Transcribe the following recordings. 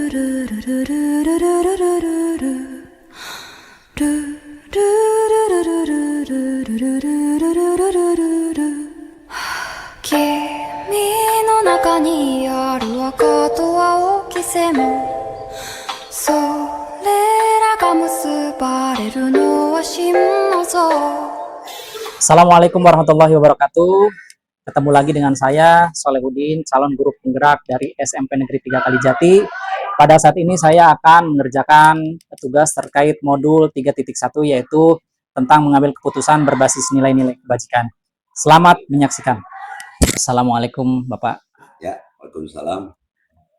の中にある赤と青き線それらが結ばれるのは真の像 Assalamualaikum warahmatullahi wabarakatuh. Ketemu lagi dengan saya, Solehudin, calon guru penggerak dari SMP Negeri 3 Kalijati. Pada saat ini saya akan mengerjakan tugas terkait modul 3.1 yaitu tentang mengambil keputusan berbasis nilai-nilai kebajikan. Selamat menyaksikan. Assalamualaikum Bapak. Ya, waalaikumsalam.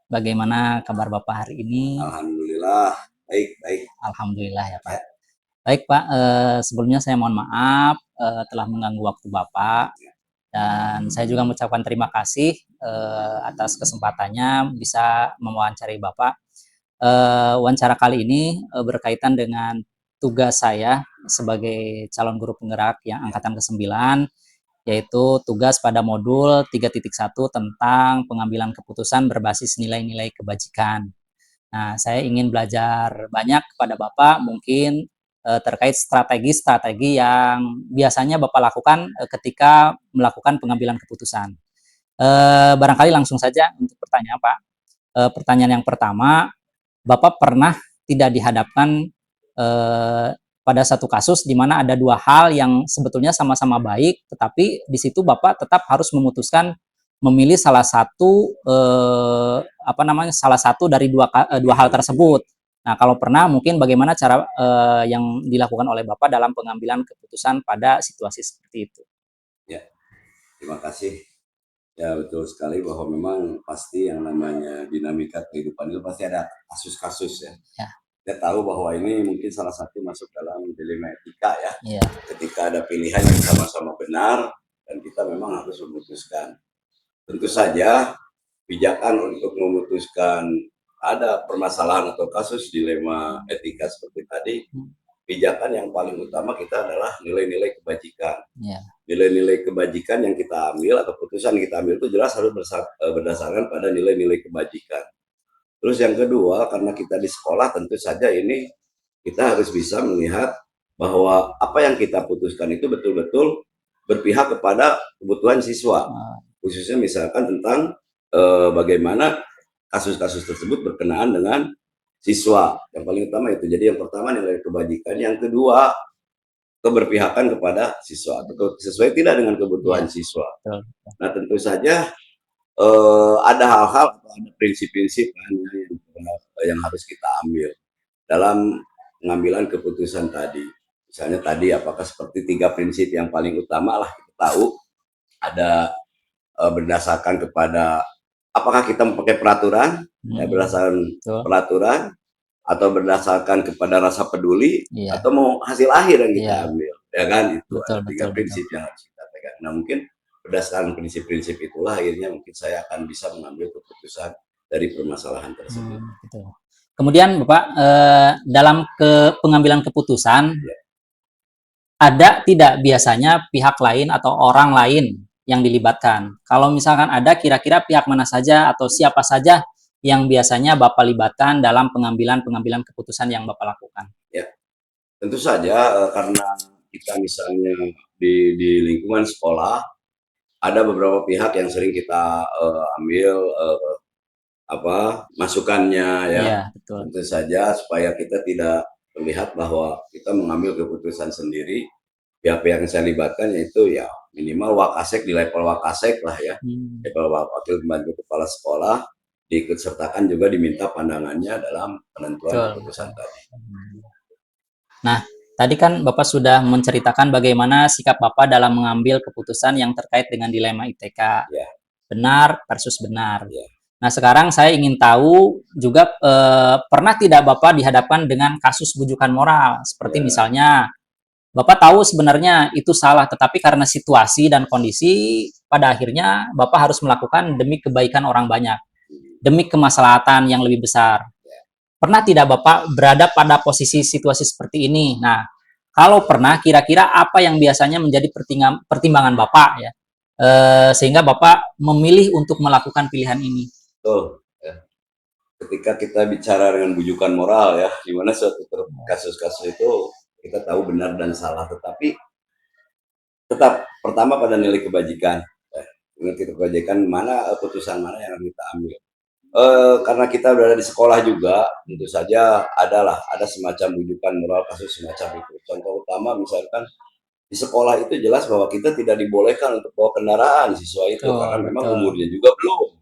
Bagaimana kabar Bapak hari ini? Alhamdulillah, baik. Alhamdulillah ya Pak. Baik Pak, sebelumnya saya mohon maaf telah mengganggu waktu Bapak. Dan saya juga mengucapkan terima kasih atas kesempatannya bisa mewawancari Bapak. Wawancara kali ini berkaitan dengan tugas saya sebagai calon guru penggerak yang angkatan ke-9, yaitu tugas pada modul 3.1 tentang pengambilan keputusan berbasis nilai-nilai kebajikan. Nah, saya ingin belajar banyak kepada Bapak, mungkin terkait strategi-strategi yang biasanya Bapak lakukan ketika melakukan pengambilan keputusan. Barangkali langsung saja untuk pertanyaan Pak. Pertanyaan yang pertama, Bapak pernah tidak dihadapkan pada satu kasus di mana ada dua hal yang sebetulnya sama-sama baik, tetapi di situ Bapak tetap harus memutuskan memilih salah satu salah satu dari dua hal tersebut. Nah, kalau pernah, mungkin bagaimana cara yang dilakukan oleh Bapak dalam pengambilan keputusan pada situasi seperti itu? Ya, terima kasih. Ya, betul sekali bahwa memang pasti yang namanya dinamika kehidupan itu pasti ada kasus-kasus ya. Kita tahu bahwa ini mungkin salah satu masuk dalam dilema etika ya. Ketika ada pilihan yang sama-sama benar dan kita memang harus memutuskan. Tentu saja pijakan untuk memutuskan ada permasalahan atau kasus dilema etika seperti tadi, pijakan yang paling utama kita adalah nilai-nilai kebajikan. Nilai-nilai kebajikan yang kita ambil atau putusan yang kita ambil itu jelas harus berdasarkan pada nilai-nilai kebajikan. Terus yang kedua, karena kita di sekolah tentu saja ini kita harus bisa melihat bahwa apa yang kita putuskan itu betul-betul berpihak kepada kebutuhan siswa. Khususnya misalkan tentang bagaimana kasus-kasus tersebut berkenaan dengan siswa. Yang paling utama itu. Jadi yang pertama nilai kebajikan, yang kedua keberpihakan kepada siswa atau sesuai tidak dengan kebutuhan siswa. Nah, tentu saja ada hal-hal atau ada prinsip-prinsip yang harus kita ambil dalam pengambilan keputusan tadi. Misalnya tadi apakah seperti 3 prinsip yang paling utama lah kita tahu ada berdasarkan kepada apakah kita memakai peraturan, berdasarkan peraturan, atau berdasarkan kepada rasa peduli, atau mau hasil akhir yang kita ambil, ya kan? Itu ada 3 prinsip yang harus kita pegang. Nah, mungkin berdasarkan prinsip-prinsip itulah akhirnya mungkin saya akan bisa mengambil keputusan dari permasalahan tersebut. Kemudian Bapak, dalam pengambilan keputusan, ada tidak biasanya pihak lain atau orang lain yang dilibatkan? Kalau misalkan ada, kira-kira pihak mana saja atau siapa saja yang biasanya Bapak libatkan dalam pengambilan keputusan yang Bapak lakukan? Ya, tentu saja karena kita misalnya di lingkungan sekolah ada beberapa pihak yang sering kita ambil masukannya ya. Betul. Tentu saja supaya kita tidak melihat bahwa kita mengambil keputusan sendiri. Pihak-pihak yang saya libatkan yaitu ya minimal wakasek di level wakasek lah ya, level wakil pembantu kepala sekolah, diikut sertakan juga diminta pandangannya dalam penentuan keputusan tadi. Nah, tadi kan Bapak sudah menceritakan bagaimana sikap Bapak dalam mengambil keputusan yang terkait dengan dilema ITK, benar versus benar. Nah, sekarang saya ingin tahu juga pernah tidak Bapak dihadapkan dengan kasus bujukan moral, seperti misalnya Bapak tahu sebenarnya itu salah, tetapi karena situasi dan kondisi, pada akhirnya Bapak harus melakukan demi kebaikan orang banyak, demi kemaslahatan yang lebih besar. Pernah tidak Bapak berada pada posisi situasi seperti ini? Nah, kalau pernah, kira-kira apa yang biasanya menjadi pertimbangan Bapak ya, sehingga Bapak memilih untuk melakukan pilihan ini? Betul. ketika kita bicara dengan bujukan moral ya, di mana suatu kasus-kasus itu kita tahu benar dan salah, tetapi tetap pertama pada nilai kebajikan. Nilai kebajikan mana, putusan mana yang kita ambil. Karena kita berada di sekolah juga, tentu saja ada semacam bujukan moral kasus semacam itu. Contoh utama misalkan di sekolah itu jelas bahwa kita tidak dibolehkan untuk bawa kendaraan siswa itu karena memang umurnya juga belum.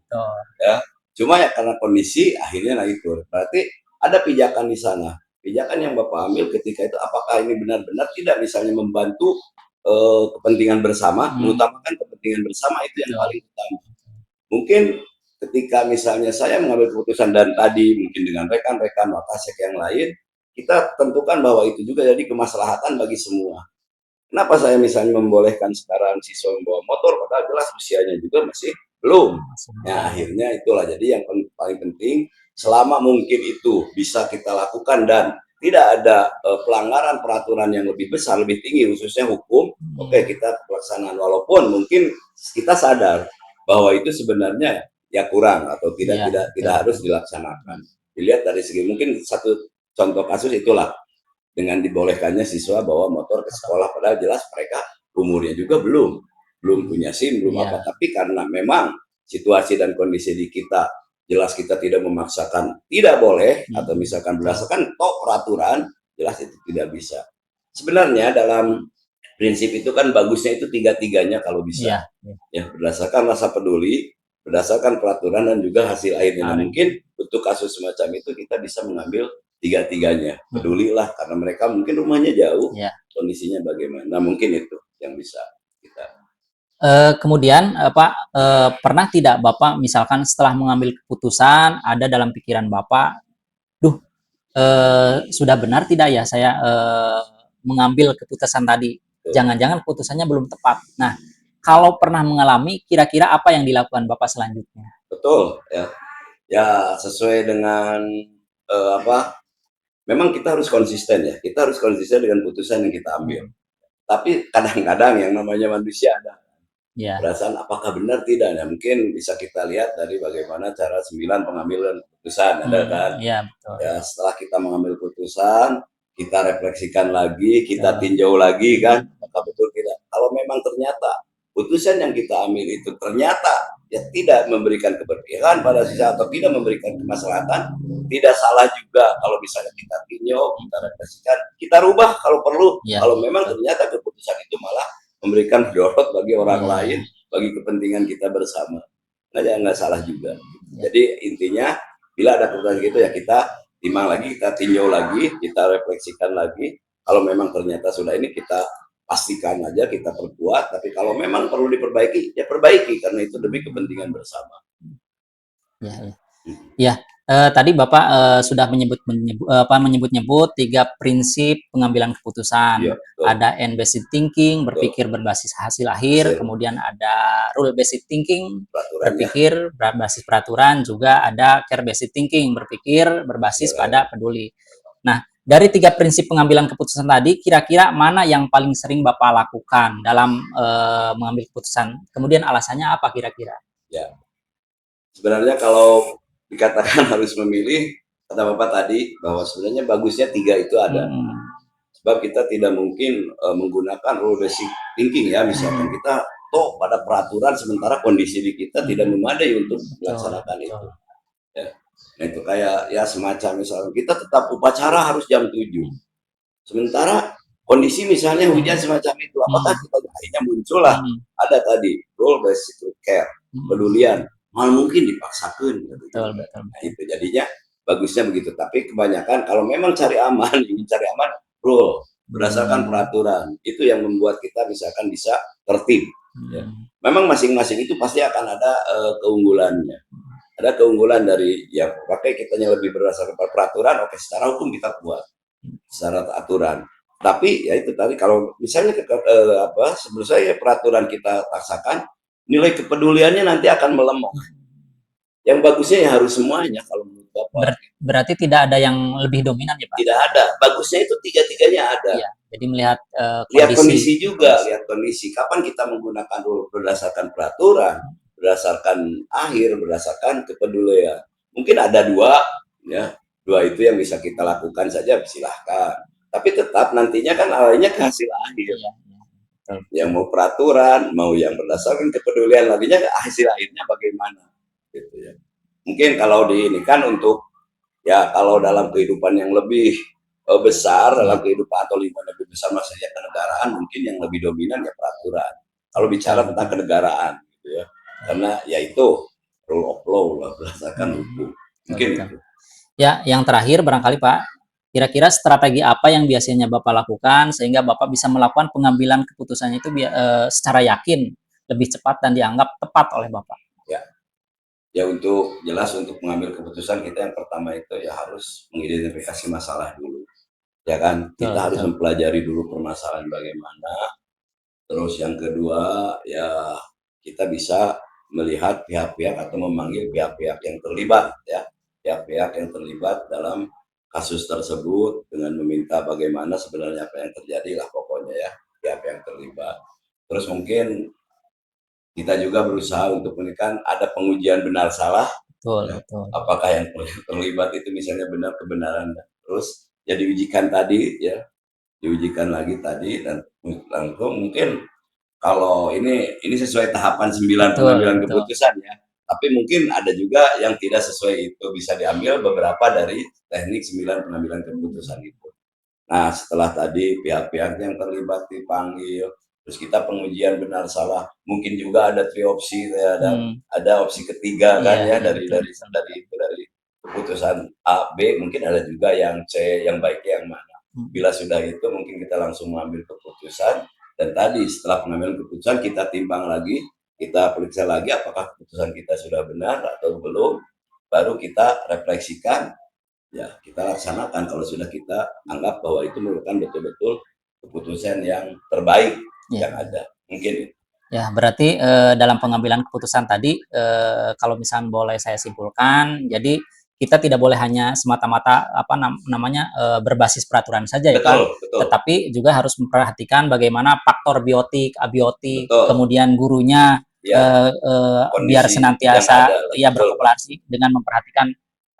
Ya, cuma ya karena kondisi akhirnya itu. Berarti ada pijakan di sana. Pijakan yang Bapak ambil ketika itu apakah ini benar-benar tidak misalnya membantu kepentingan bersama, mengutamakan kepentingan bersama itu yang paling utama. Mungkin ketika misalnya saya mengambil keputusan dan tadi mungkin dengan rekan-rekan Wakasek yang lain, kita tentukan bahwa itu juga jadi kemaslahatan bagi semua. Kenapa saya misalnya membolehkan sekarang siswa membawa motor, padahal jelas usianya juga masih belum. Nah, akhirnya itulah jadi yang paling penting, selama mungkin itu bisa kita lakukan dan tidak ada pelanggaran peraturan yang lebih besar, lebih tinggi, khususnya hukum, oke, kita pelaksanaan. Walaupun mungkin kita sadar bahwa itu sebenarnya ya kurang atau tidak harus dilaksanakan. Dilihat dari segi mungkin satu contoh kasus itulah dengan dibolehkannya siswa bawa motor ke sekolah, padahal jelas mereka umurnya juga belum punya SIM, belum apa. Tapi karena memang situasi dan kondisi di kita jelas kita tidak memaksakan tidak boleh atau misalkan berdasarkan peraturan jelas itu tidak bisa. Sebenarnya dalam prinsip itu kan bagusnya itu tiga-tiganya kalau bisa. Ya, berdasarkan rasa peduli, berdasarkan peraturan dan juga hasil akhirnya. Nah, mungkin untuk kasus semacam itu kita bisa mengambil tiga-tiganya. Pedulilah karena mereka mungkin rumahnya jauh, kondisinya bagaimana. Nah, mungkin itu yang bisa kita. Kemudian Pak, pernah tidak Bapak misalkan setelah mengambil keputusan ada dalam pikiran Bapak, sudah benar tidak ya saya mengambil keputusan tadi? Jangan-jangan keputusannya belum tepat. Nah, kalau pernah mengalami, kira-kira apa yang dilakukan Bapak selanjutnya? Betul, ya. Ya, sesuai dengan memang kita harus konsisten ya. Kita harus konsisten dengan putusan yang kita ambil. Tapi kadang-kadang yang namanya manusia ada perasaan apakah benar tidak. Nah, mungkin bisa kita lihat dari bagaimana cara 9 pengambilan keputusan, ada kan? Betul. Ya, setelah kita mengambil keputusan, kita refleksikan lagi, kita tinjau lagi kan, apakah betul tidak. Kalau memang ternyata putusan yang kita ambil itu ternyata ya tidak memberikan keberpihakan pada sisa atau tidak memberikan kemaslahatan, tidak salah juga kalau misalnya kita tinjau, kita refleksikan, kita rubah kalau perlu. Kalau memang ternyata keputusan itu malah memberikan dorot bagi orang lain, bagi kepentingan kita bersama. Nah, ya nggak salah juga. Jadi intinya bila ada keputusan gitu ya kita timbang lagi, kita tinjau lagi, kita refleksikan lagi. Kalau memang ternyata sudah ini kita pastikan aja, kita perkuat. Tapi kalau memang perlu diperbaiki, ya perbaiki karena itu demi kepentingan bersama. Tadi Bapak sudah menyebut-nyebut 3 prinsip pengambilan keputusan. Ada end-based thinking, berpikir berbasis hasil akhir, kemudian ada rule-based thinking, berpikir berbasis peraturan, juga ada care-based thinking, berpikir berbasis pada peduli. Nah, dari 3 prinsip pengambilan keputusan tadi, kira-kira mana yang paling sering Bapak lakukan dalam mengambil keputusan? Kemudian alasannya apa kira-kira? Ya, sebenarnya kalau dikatakan harus memilih, kata Bapak tadi bahwa sebenarnya bagusnya 3 itu ada. Sebab kita tidak mungkin menggunakan rule basic thinking ya, misalkan kita pada peraturan sementara kondisi di kita tidak memadai untuk melaksanakan itu. Ya. Nah, itu kayak ya semacam misalnya kita tetap upacara harus jam 7. Sementara kondisi misalnya hujan semacam itu, apakah kita akhirnya muncullah ada tadi rule basic care, pedulian. Mal mungkin dipaksakan gitu. Nah, itu jadinya bagusnya begitu. Tapi kebanyakan kalau memang ingin cari aman, rule berdasarkan peraturan itu yang membuat kita misalkan bisa tertib. Ya. Memang masing-masing itu pasti akan ada keunggulannya. Ada keunggulan dari ya pakai kitanya lebih berdasarkan peraturan. Oke, secara hukum kita buat secara aturan. Tapi ya itu tadi kalau misalnya sebelum saya peraturan kita paksakan, nilai kepeduliannya nanti akan melemah. Yang bagusnya ya harus semuanya kalau menurut Bapak. Berarti tidak ada yang lebih dominan ya Pak? Tidak ada. Bagusnya itu 3-tiganya ada. Ya, jadi melihat kondisi juga, lihat kondisi. Kapan kita menggunakan berdasarkan peraturan, berdasarkan akhir, berdasarkan kepedulian. Mungkin ada 2, ya. Dua itu yang bisa kita lakukan saja, silahkan. Tapi tetap nantinya kan arahnya ke hasil akhir. Iya, betul. Yang mau peraturan, mau yang berdasarkan kepedulian, nantinya hasil akhirnya bagaimana, gitu ya. Mungkin kalau di ini kan untuk ya kalau dalam kehidupan yang lebih besar, dalam kehidupan atau lingkungan lebih besar maksudnya kenegaraan, mungkin yang lebih dominan ya peraturan. Kalau bicara tentang kenegaraan, gitu ya, karena ya itu rule of law lah berdasarkan hukum. Mungkin itu. Ya, yang terakhir barangkali Pak, kira-kira strategi apa yang biasanya Bapak lakukan sehingga Bapak bisa melakukan pengambilan keputusannya itu secara yakin, lebih cepat dan dianggap tepat oleh Bapak? Ya untuk jelas untuk mengambil keputusan kita yang pertama itu ya harus mengidentifikasi masalah dulu. Ya kan, kita harus mempelajari dulu permasalahan bagaimana. Terus yang kedua ya kita bisa melihat pihak-pihak atau memanggil pihak-pihak yang terlibat ya, pihak-pihak yang terlibat dalam kasus tersebut dengan meminta bagaimana sebenarnya apa yang terjadi lah pokoknya ya, pihak yang terlibat. Terus mungkin kita juga berusaha untuk menekan ada pengujian benar salah. Betul, Ya, betul. apakah yang terlibat itu misalnya benar kebenaran, terus ya diujikan tadi ya, diujikan lagi tadi dan langsung mungkin kalau ini sesuai tahapan 9 pengambilan keputusan ya. Tapi mungkin ada juga yang tidak sesuai itu bisa diambil beberapa dari teknik 9 pengambilan keputusan itu. Nah, setelah tadi pihak-pihak yang terlibat dipanggil, terus kita pengujian benar salah, mungkin juga ada triopsi, ada opsi ketiga kan ya dari keputusan A, B, mungkin ada juga yang C, yang baiknya yang mana. Bila sudah itu mungkin kita langsung mengambil keputusan dan tadi setelah pengambilan keputusan kita timbang lagi, kita periksa lagi apakah keputusan kita sudah benar atau belum, baru kita refleksikan ya kita laksanakan kalau sudah kita anggap bahwa itu merupakan betul-betul keputusan yang terbaik yang ada. Mungkin itu. Ya, berarti dalam pengambilan keputusan tadi kalau misalnya boleh saya simpulkan, jadi kita tidak boleh hanya semata-mata berbasis peraturan saja ya Pak, tetapi juga harus memperhatikan bagaimana faktor biotik, abiotik, kemudian gurunya biar senantiasa ya berpopulasi dengan memperhatikan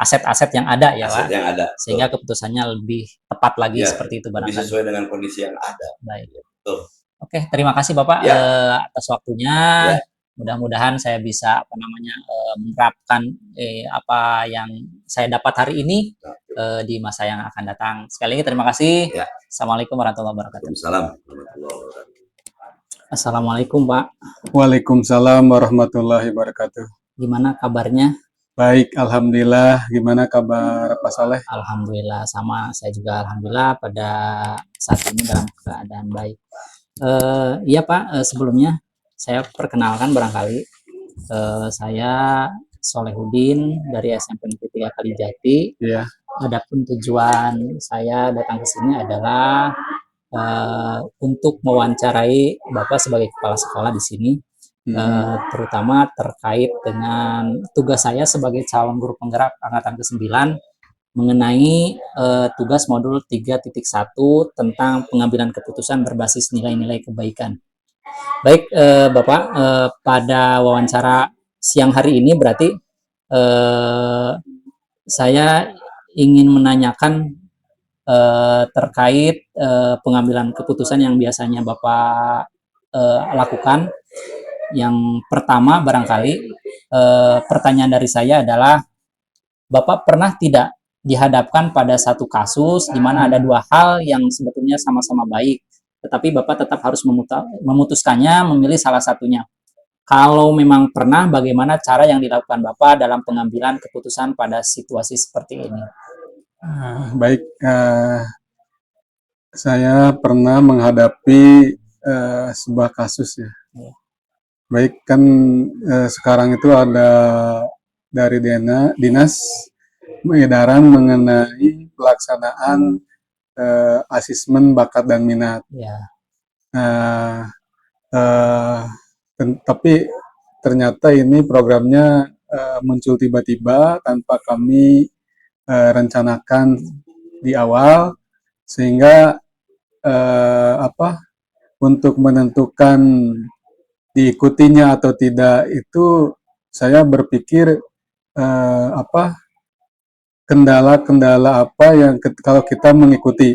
aset-aset yang ada ya Pak, sehingga keputusannya lebih tepat lagi seperti itu barangkali. Lebih sesuai dengan kondisi yang ada. Baik. Oke, terima kasih Bapak atas waktunya. Mudah-mudahan saya bisa menerapkan apa yang saya dapat hari ini di masa yang akan datang. Sekali lagi terima kasih. Assalamualaikum warahmatullahi wabarakatuh. Assalamualaikum Pak. Waalaikumsalam warahmatullahi wabarakatuh. Gimana kabarnya? Baik, alhamdulillah. Gimana kabar Pak Saleh? Alhamdulillah, sama saya juga alhamdulillah pada saat ini dalam keadaan baik. Iya Pak, sebelumnya saya perkenalkan barangkali saya Solehudin dari SMP Negeri 3 Kalijati. Ya. Adapun tujuan saya datang ke sini adalah untuk mewawancarai Bapak sebagai kepala sekolah di sini, terutama terkait dengan tugas saya sebagai calon guru penggerak angkatan ke-9 mengenai tugas modul 3.1 tentang pengambilan keputusan berbasis nilai-nilai kebaikan. Baik Bapak, pada wawancara siang hari ini berarti saya ingin menanyakan terkait pengambilan keputusan yang biasanya Bapak lakukan. Yang pertama barangkali pertanyaan dari saya adalah Bapak pernah tidak dihadapkan pada satu kasus di mana ada dua hal yang sebetulnya sama-sama baik, tetapi Bapak tetap harus memutuskannya, memilih salah satunya. Kalau memang pernah, bagaimana cara yang dilakukan Bapak dalam pengambilan keputusan pada situasi seperti ini? Baik, saya pernah menghadapi sebuah kasus ya. Baik, kan sekarang itu ada dari dinas pengedaran mengenai pelaksanaan asesmen bakat dan minat. Tapi ternyata ini programnya muncul tiba-tiba tanpa kami rencanakan di awal, sehingga untuk menentukan diikutinya atau tidak itu saya berpikir kendala-kendala apa yang kalau kita mengikuti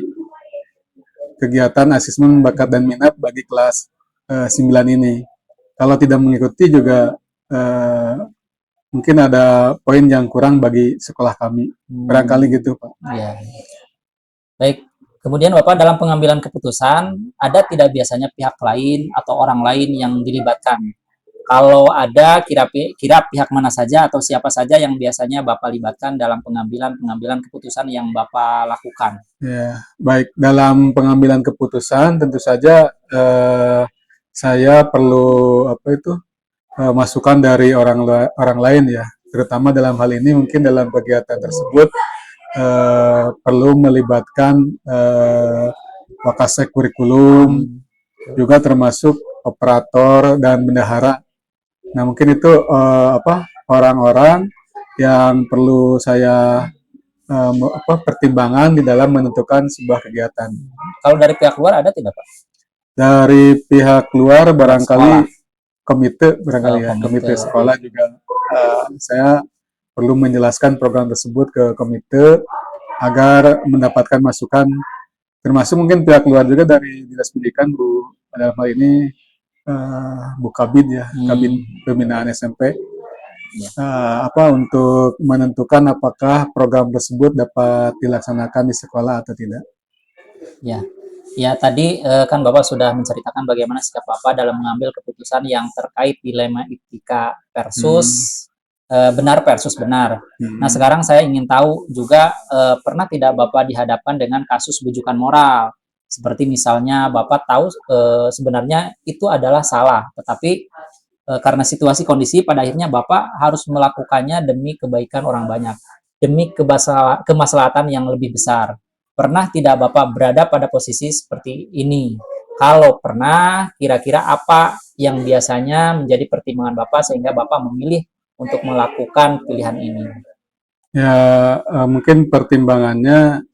kegiatan asesmen bakat dan minat bagi kelas 9 ini. Kalau tidak mengikuti juga mungkin ada poin yang kurang bagi sekolah kami. Barangkali gitu, Pak. Ya. Baik. Kemudian Bapak dalam pengambilan keputusan, ada tidak biasanya pihak lain atau orang lain yang dilibatkan? Kalau ada, kira pihak mana saja atau siapa saja yang biasanya Bapak libatkan dalam pengambilan keputusan yang Bapak lakukan? Ya, baik. Dalam pengambilan keputusan tentu saja saya perlu masukan dari orang lain ya, terutama dalam hal ini mungkin dalam kegiatan tersebut perlu melibatkan wakasek kurikulum, juga termasuk operator dan bendahara. Nah mungkin itu orang-orang yang perlu saya pertimbangan di dalam menentukan sebuah kegiatan. Kalau dari pihak luar ada tidak, Pak? Dari pihak luar barangkali komite sekolah juga saya perlu menjelaskan program tersebut ke komite agar mendapatkan masukan, termasuk mungkin pihak luar juga dari Dinas Pendidikan, Bu, dalam hal ini Bu Kabid ya, Kabid Pembinaan SMP, untuk menentukan apakah program tersebut dapat dilaksanakan di sekolah atau tidak. Ya, tadi kan Bapak sudah menceritakan bagaimana sikap Bapak dalam mengambil keputusan yang terkait dilema etika versus benar versus benar. Nah, sekarang saya ingin tahu juga pernah tidak Bapak dihadapkan dengan kasus bujukan moral? Seperti misalnya Bapak tahu sebenarnya itu adalah salah, tetapi karena situasi kondisi pada akhirnya Bapak harus melakukannya demi kebaikan orang banyak, demi kemaslahatan yang lebih besar. Pernah tidak Bapak berada pada posisi seperti ini? Kalau pernah, kira-kira apa yang biasanya menjadi pertimbangan Bapak sehingga Bapak memilih untuk melakukan pilihan ini? Ya, mungkin pertimbangannya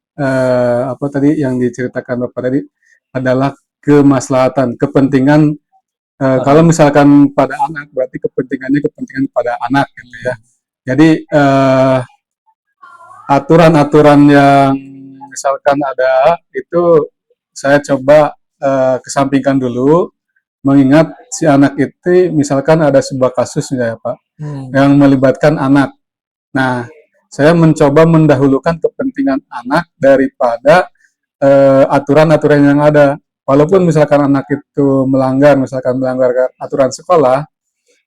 tadi yang diceritakan Bapak tadi adalah kemaslahatan, kepentingan. Kalau misalkan pada anak, berarti kepentingan pada anak gitu ya. Jadi aturan-aturan yang misalkan ada itu saya coba kesampingkan dulu, mengingat si anak itu misalkan ada sebuah kasus ya Pak, yang melibatkan anak. Nah, saya mencoba mendahulukan kepentingan anak daripada aturan-aturan yang ada. Walaupun misalkan anak itu melanggar aturan sekolah,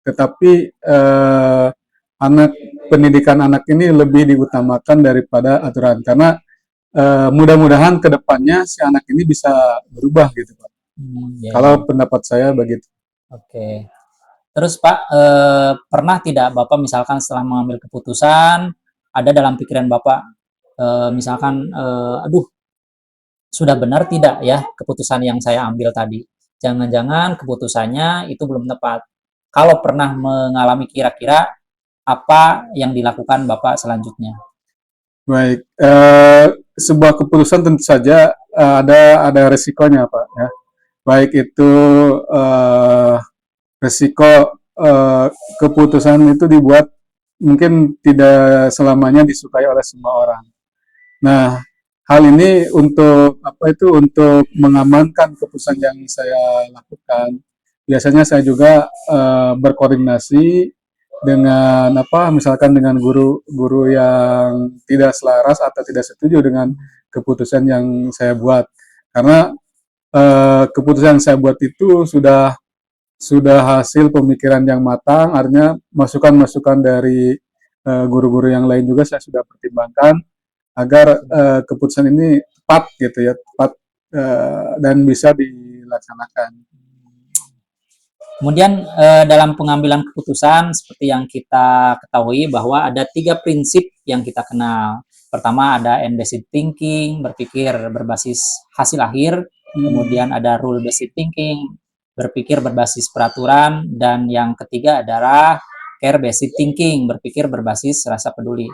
tetapi pendidikan anak ini lebih diutamakan daripada aturan, karena mudah-mudahan kedepannya si anak ini bisa berubah gitu Pak. Kalau pendapat saya begitu. Oke. Terus Pak, pernah tidak Bapak misalkan setelah mengambil keputusan, ada dalam pikiran Bapak, misalkan, aduh, sudah benar tidak ya keputusan yang saya ambil tadi? Jangan-jangan keputusannya itu belum tepat. Kalau pernah mengalami, kira-kira apa yang dilakukan Bapak selanjutnya? Baik, sebuah keputusan tentu saja ada resikonya Pak ya. Baik itu resiko keputusan itu dibuat mungkin tidak selamanya disukai oleh semua orang. Nah, hal ini untuk untuk mengamankan keputusan yang saya lakukan. Biasanya saya juga berkoordinasi dengan misalkan dengan guru-guru yang tidak selaras atau tidak setuju dengan keputusan yang saya buat. Karena keputusan yang saya buat itu sudah hasil pemikiran yang matang, artinya masukan-masukan dari guru-guru yang lain juga saya sudah pertimbangkan agar keputusan ini tepat gitu ya, tepat dan bisa dilaksanakan. Kemudian dalam pengambilan keputusan seperti yang kita ketahui bahwa ada 3 prinsip yang kita kenal. Pertama ada end-based thinking, berpikir berbasis hasil akhir. Kemudian ada rule-based thinking, berpikir berbasis peraturan. Dan yang ketiga adalah care-based thinking, berpikir berbasis rasa peduli.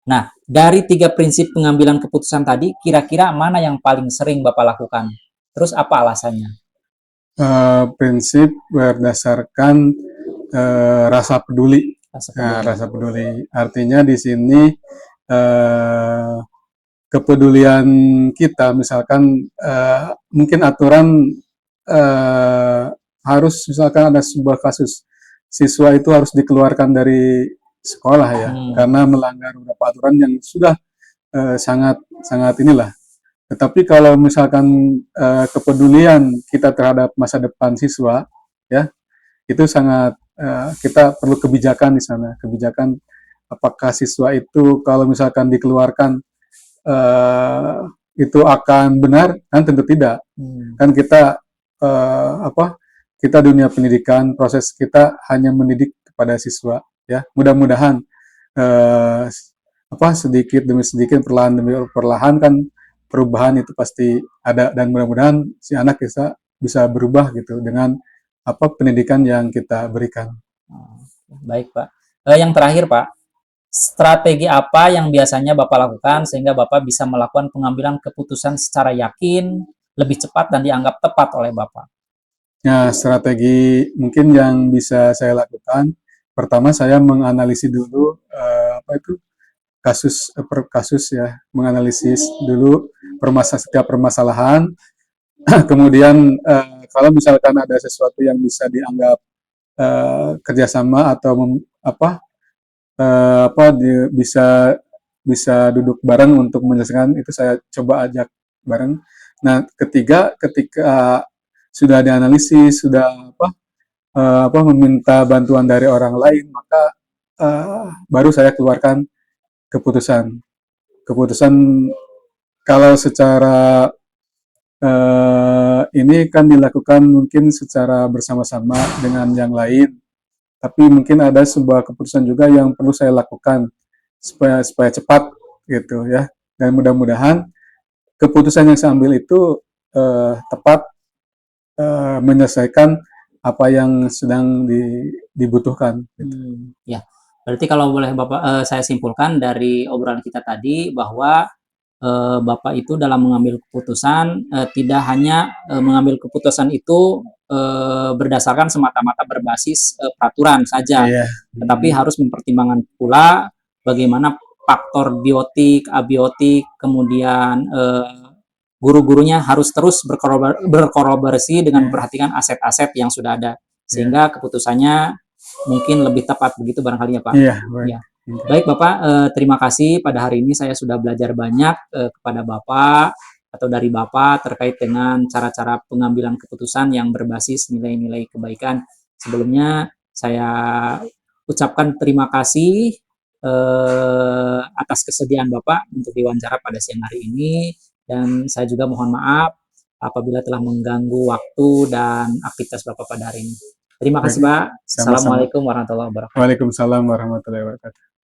Nah, dari 3 prinsip pengambilan keputusan tadi, kira-kira mana yang paling sering Bapak lakukan? Terus apa alasannya? Prinsip berdasarkan rasa peduli. Rasa peduli. Artinya di sini eh, kepedulian kita, misalkan mungkin aturan harus misalkan ada sebuah kasus siswa itu harus dikeluarkan dari sekolah ya, karena melanggar beberapa aturan yang sudah sangat sangat inilah. Tetapi kalau misalkan kepedulian kita terhadap masa depan siswa, ya itu sangat kita perlu kebijakan di sana. Kebijakan apakah siswa itu kalau misalkan dikeluarkan itu akan benar? Kan tentu tidak. Kan kita kita dunia pendidikan, proses kita hanya mendidik kepada siswa. Ya, mudah-mudahan sedikit demi sedikit, perlahan demi perlahan kan perubahan itu pasti ada, dan mudah-mudahan si anak bisa berubah gitu dengan pendidikan yang kita berikan. Baik Pak. Yang terakhir Pak, strategi apa yang biasanya Bapak lakukan sehingga Bapak bisa melakukan pengambilan keputusan secara yakin, lebih cepat dan dianggap tepat oleh Bapak? Nah, strategi mungkin yang bisa saya lakukan, pertama saya menganalisis dulu kasus per kasus ya, menganalisis dulu setiap permasalahan. Kemudian kalau misalkan ada sesuatu yang bisa dianggap kerjasama atau bisa duduk bareng untuk menyelesaikan itu, saya coba ajak bareng. Nah, ketika sudah dianalisis, sudah meminta bantuan dari orang lain, maka baru saya keluarkan keputusan. Kalau secara ini kan dilakukan mungkin secara bersama-sama dengan yang lain, tapi mungkin ada sebuah keputusan juga yang perlu saya lakukan supaya cepat gitu ya, dan mudah-mudahan keputusan yang saya ambil itu tepat menyelesaikan apa yang sedang dibutuhkan. Gitu. Ya, berarti kalau boleh Bapak saya simpulkan dari obrolan kita tadi bahwa Bapak itu dalam mengambil keputusan tidak hanya mengambil keputusan itu berdasarkan semata-mata berbasis peraturan saja, tetapi harus mempertimbangkan pula bagaimana faktor biotik, abiotik, kemudian guru-gurunya harus terus berkolaborasi dengan memperhatikan aset-aset yang sudah ada, sehingga keputusannya mungkin lebih tepat, begitu barangkali ya Pak? Iya, ya. Baik Bapak, terima kasih pada hari ini saya sudah belajar banyak kepada Bapak atau dari Bapak terkait dengan cara-cara pengambilan keputusan yang berbasis nilai-nilai kebaikan. Sebelumnya saya ucapkan terima kasih atas kesediaan Bapak untuk diwawancara pada siang hari ini, dan saya juga mohon maaf apabila telah mengganggu waktu dan aktivitas Bapak pada hari ini. Terima kasih Pak. Assalamualaikum warahmatullahi wabarakatuh. Waalaikumsalam warahmatullahi wabarakatuh.